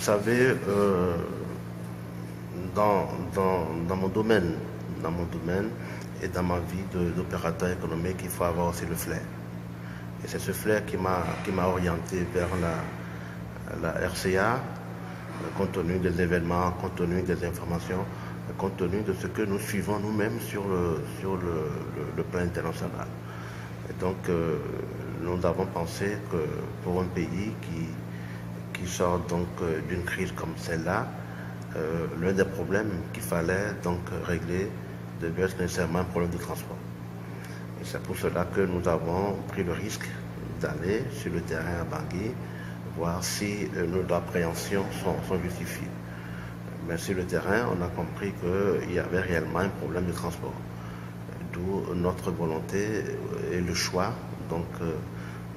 savez, dans mon domaine, et dans ma vie d'opérateur économique, il faut avoir aussi le flair. Et c'est ce flair qui m'a orienté vers la RCA, compte tenu des événements, compte tenu des informations, compte tenu de ce que nous suivons nous-mêmes sur le plan international. Et donc, nous avons pensé que pour un pays qui sort donc d'une crise comme celle-là, l'un des problèmes qu'il fallait donc régler devait être nécessairement un problème de transport. Et c'est pour cela que nous avons pris le risque d'aller sur le terrain à Bangui, voir si nos appréhensions sont justifiées. Mais sur le terrain, on a compris qu'il y avait réellement un problème de transport. D'où notre volonté et le choix donc,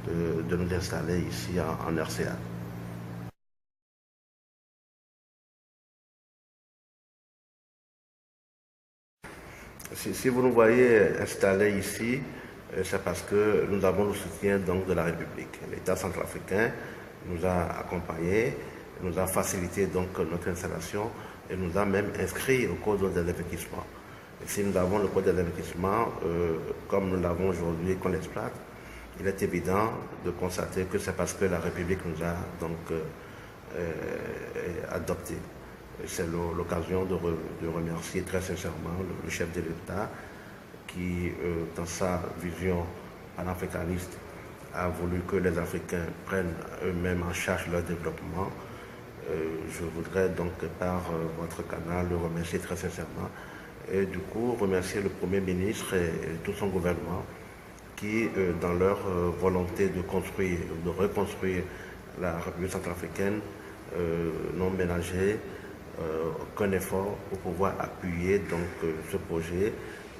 de nous installer ici en RCA. Si vous nous voyez installés ici, c'est parce que nous avons le soutien donc, de la République. L'État centrafricain nous a accompagnés, nous a facilité donc, notre installation et nous a même inscrits au code des investissements. Et si nous avons le code des investissements, comme nous l'avons aujourd'hui et qu'on l'exploite, il est évident de constater que c'est parce que la République nous a donc adopté. C'est l'occasion de remercier très sincèrement le chef de l'État qui, dans sa vision panafricaniste, a voulu que les Africains prennent eux-mêmes en charge leur développement. Je voudrais donc, par votre canal, le remercier très sincèrement et du coup remercier le Premier ministre et tout son gouvernement qui, dans leur volonté de construire, de reconstruire la République centrafricaine, n'ont ménagé aucun effort pour pouvoir appuyer donc, ce projet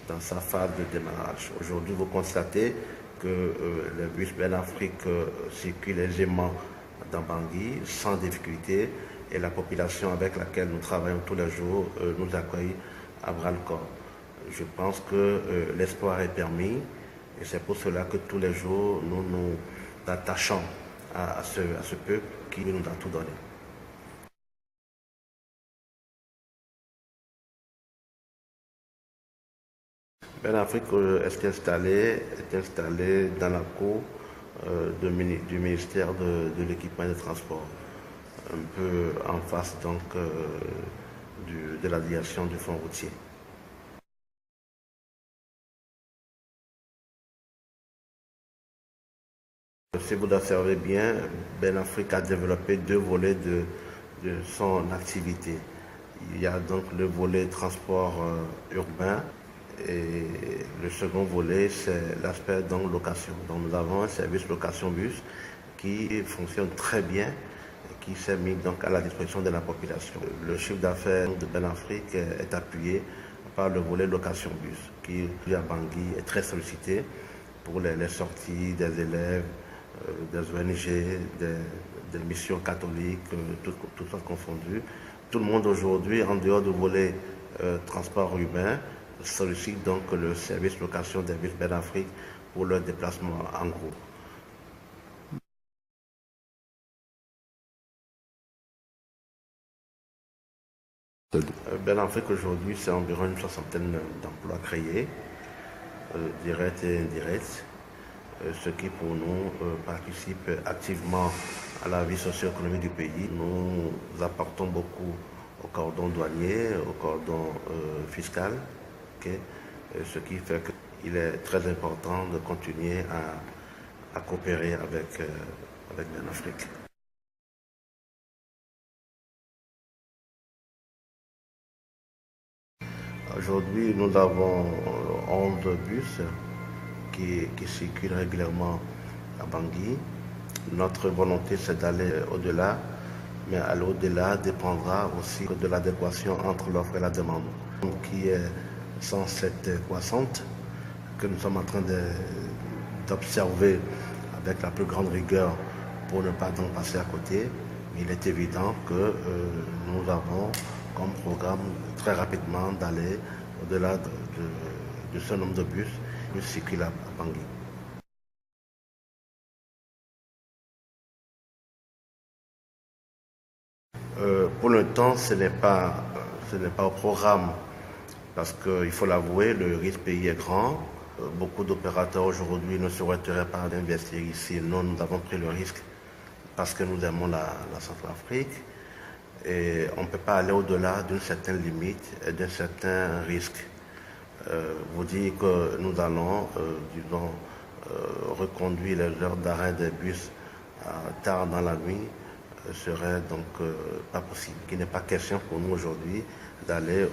dans sa phase de démarrage. Aujourd'hui, vous constatez que le bus Ben-Afrique circule aisément dans Bangui sans difficulté et la population avec laquelle nous travaillons tous les jours nous accueille à bras-le-corps. Je pense que l'espoir est permis et c'est pour cela que tous les jours nous nous attachons à ce peuple qui nous a tout donné. Ben-Afrique est installé dans la cour du ministère de l'équipement et des transports, un peu en face donc de la direction du fonds routier. Si vous observez bien, Ben-Afrique a développé deux volets de son activité. Il y a donc le volet transport urbain et le second volet, c'est l'aspect donc location. Donc nous avons un service location bus qui fonctionne très bien et qui s'est mis donc à la disposition de la population. Le chiffre d'affaires de Ben-Afrique est appuyé par le volet location bus qui à Bangui est très sollicité pour les sorties des élèves, des ONG, des missions catholiques, tout ça confondu. Tout le monde aujourd'hui, en dehors du volet transport urbain, sollicite donc le service location des bus Ben-Afrique pour leur déplacement en groupe. Ben-Afrique aujourd'hui, c'est environ une soixantaine d'emplois créés, directs et indirects, ce qui pour nous participe activement à la vie socio-économique du pays. Nous apportons beaucoup au cordon douanier, au cordon fiscal, okay, ce qui fait qu'il est très important de continuer à coopérer avec Ben-Afrique. Aujourd'hui, nous avons 11 bus qui circulent régulièrement à Bangui. Notre volonté, c'est d'aller au-delà, mais aller au-delà dépendra aussi de l'adéquation entre l'offre et la demande, qui est sans cette croissante, que nous sommes en train d'observer avec la plus grande rigueur pour ne pas donc passer à côté. Il est évident que nous avons comme programme très rapidement d'aller au-delà de ce nombre de bus qui circulent à Bangui. l'instant, ce n'est pas au programme parce qu'il faut l'avouer, le risque pays est grand. Beaucoup d'opérateurs aujourd'hui ne souhaiteraient pas investir ici. Nous avons pris le risque parce que nous aimons la Centrafrique et on ne peut pas aller au-delà d'une certaine limite et d'un certain risque. Vous dire que nous allons, disons, reconduire les heures d'arrêt des bus tard dans la nuit serait donc pas possible. Il n'est pas question pour nous aujourd'hui d'aller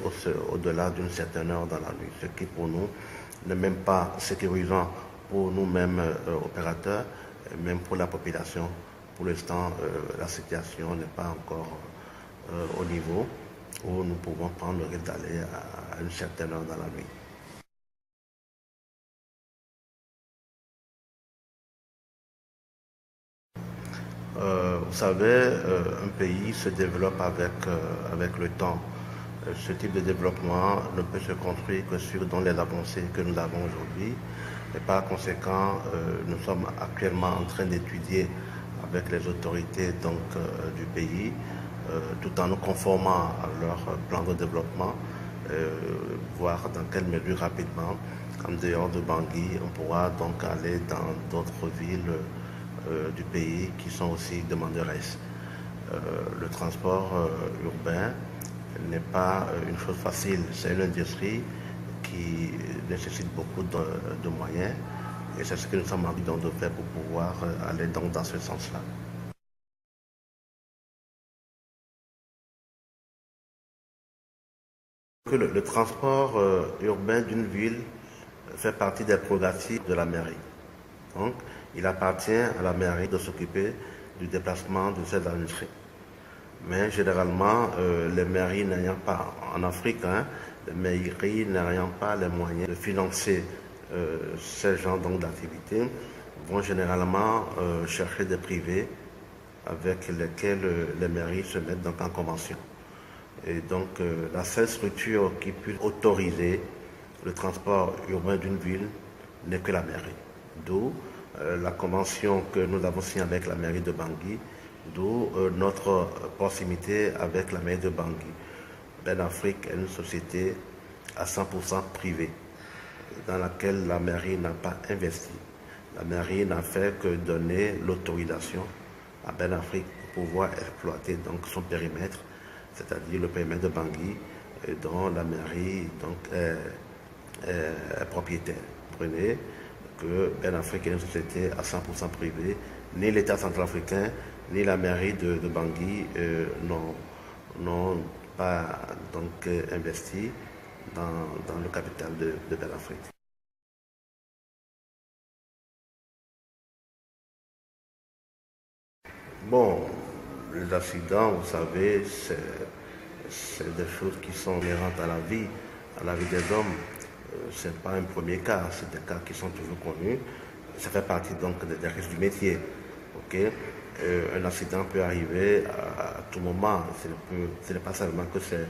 au-delà d'une certaine heure dans la nuit, ce qui pour nous n'est même pas sécurisant pour nous-mêmes opérateurs, même pour la population. Pour l'instant, la situation n'est pas encore au niveau où nous pouvons prendre le risque d'aller à une certaine heure dans la nuit. Vous savez, un pays se développe avec le temps. Ce type de développement ne peut se construire que sur dans les avancées que nous avons aujourd'hui. Et par conséquent, nous sommes actuellement en train d'étudier avec les autorités du pays, tout en nous conformant à leur plan de développement, voir dans quelle mesure rapidement, en dehors de Bangui, on pourra donc aller dans d'autres villes du pays qui sont aussi demanderesses. Le transport urbain n'est pas une chose facile, c'est une industrie qui nécessite beaucoup de moyens et c'est ce que nous sommes envie de faire pour pouvoir aller donc dans ce sens-là. Le transport urbain d'une ville fait partie des prérogatives de la mairie. Donc, il appartient à la mairie de s'occuper du déplacement de ces administrés. Mais généralement, les mairies n'ayant pas, en Afrique, les mairies n'ayant pas les moyens de financer ces genres d'activités, vont généralement chercher des privés avec lesquels les mairies se mettent donc en convention. Et donc, la seule structure qui puisse autoriser le transport urbain d'une ville n'est que la mairie. D'où la convention que nous avons signée avec la mairie de Bangui, d'où notre proximité avec la mairie de Bangui. Ben Afrique est une société à 100% privée, dans laquelle la mairie n'a pas investi. La mairie n'a fait que donner l'autorisation à Ben Afrique pour pouvoir exploiter donc son périmètre, c'est-à-dire le périmètre de Bangui, dont la mairie donc, est propriétaire. Prenez que Ben Afrique est une société à 100% privée, ni l'État centrafricain, ni la mairie de Bangui n'ont pas donc investi dans le capital de Ben Afrique. Bon, les accidents, vous savez, c'est des choses qui sont inhérentes à la vie des hommes. Ce n'est pas un premier cas, c'est des cas qui sont toujours connus. Ça fait partie donc des risques du métier. Okay? Un accident peut arriver à tout moment. Ce n'est pas seulement que c'est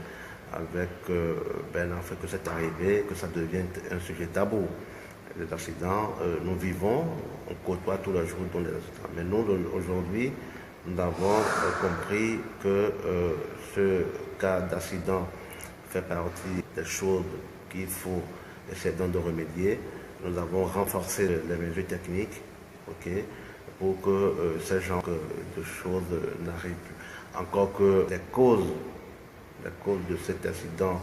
avec Ben Afrique que c'est arrivé, que ça devient un sujet tabou. Les accidents, nous vivons, on côtoie tous les jours dans les accidents. Mais nous, aujourd'hui, nous avons compris que ce cas d'accident fait partie des choses qu'il faut essayer de remédier. Nous avons renforcé les mesures techniques, okay, pour que ces genres de choses n'arrivent plus. Encore que les causes de cet accident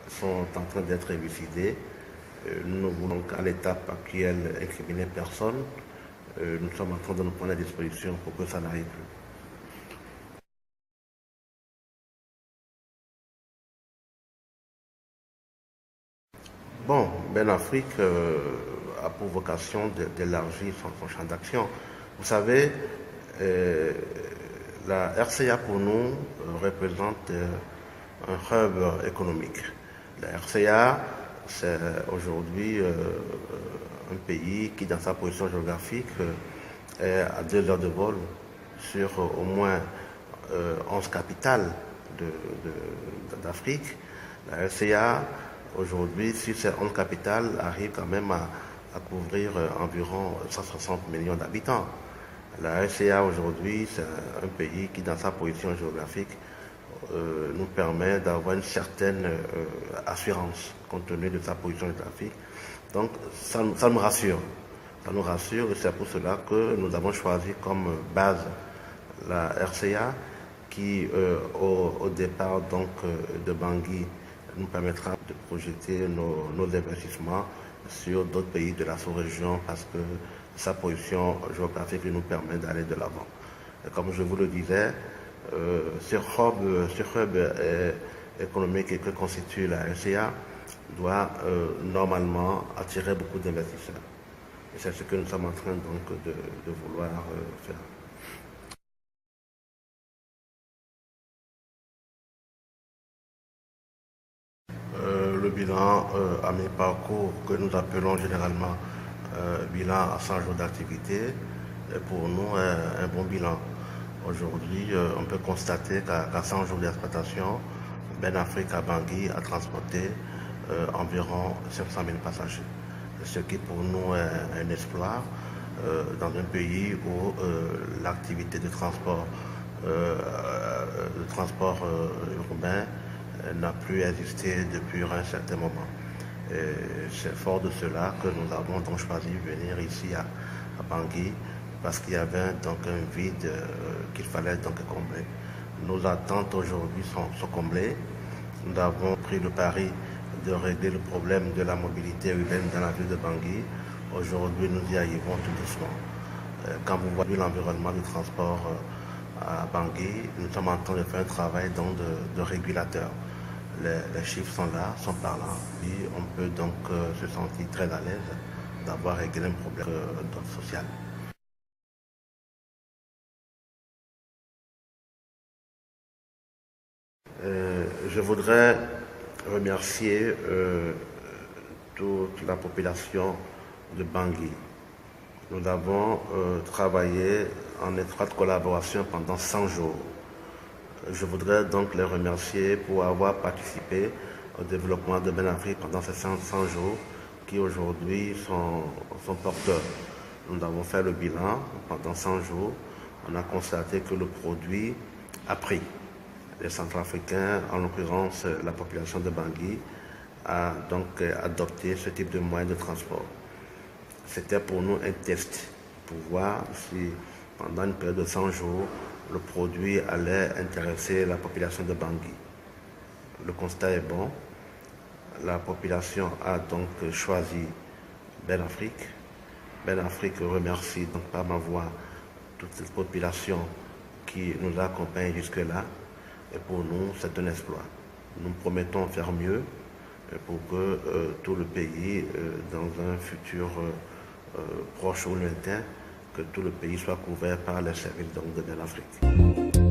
sont en train d'être élucidées. Nous ne voulons qu'à l'étape actuelle incriminer personne. Nous sommes en train de nous prendre la disposition pour que ça n'arrive plus. Bon, Ben Afrique a pour vocation d'élargir son champ d'action. Vous savez, la RCA pour nous représente un hub économique. La RCA, c'est aujourd'hui un pays qui, dans sa position géographique, est à 2 heures de vol sur au moins 11 capitales d'Afrique. La RCA, aujourd'hui, sur ces 11 capitales, arrive quand même à couvrir environ 160 millions d'habitants. La RCA aujourd'hui, c'est un pays qui, dans sa position géographique, nous permet d'avoir une certaine assurance compte tenu de sa position géographique. Donc ça nous rassure. Ça nous rassure et c'est pour cela que nous avons choisi comme base la RCA qui au départ donc de Bangui nous permettra de projeter nos investissements sur d'autres pays de la sous-région parce que sa position géographique nous permet d'aller de l'avant. Comme je vous le disais, ce hub économique que constitue la RCA doit normalement attirer beaucoup d'investisseurs. Et c'est ce que nous sommes en train donc de vouloir faire. Le bilan à mi-parcours que nous appelons généralement bilan à 100 jours d'activité est pour nous un bon bilan. Aujourd'hui, on peut constater qu'à 100 jours d'exploitation, Ben Afrique à Bangui a transporté environ 500 000 passagers. Ce qui pour nous est un exploit dans un pays où l'activité de transport urbain n'a plus existé depuis un certain moment. C'est fort de cela que nous avons donc choisi de venir ici à Bangui parce qu'il y avait donc un vide qu'il fallait donc combler. Nos attentes aujourd'hui sont comblées. Nous avons pris le pari de régler le problème de la mobilité urbaine dans la ville de Bangui. Aujourd'hui, nous y arrivons tout doucement. Quand vous voyez l'environnement du transport à Bangui, nous sommes en train de faire un travail donc de régulateur. Les chiffres sont là, sont parlants, et on peut donc se sentir très à l'aise d'avoir réglé un problème d'ordre social. Je voudrais remercier toute la population de Bangui. Nous avons travaillé en étroite collaboration pendant 100 jours. Je voudrais donc les remercier pour avoir participé au développement de Ben Afrique pendant ces 100 jours qui aujourd'hui sont porteurs. Nous avons fait le bilan pendant 100 jours. On a constaté que le produit a pris. Les Centrafricains, en l'occurrence la population de Bangui, a donc adopté ce type de moyen de transport. C'était pour nous un test pour voir si pendant une période de 100 jours, le produit allait intéresser la population de Bangui. Le constat est bon. La population a donc choisi Ben Afrique. Ben Afrique remercie donc par ma voix toute cette population qui nous accompagne jusque-là. Et pour nous, c'est un exploit. Nous promettons faire mieux pour que tout le pays, dans un futur proche ou lointain, que tout le pays soit couvert par les services de Ben Afrique.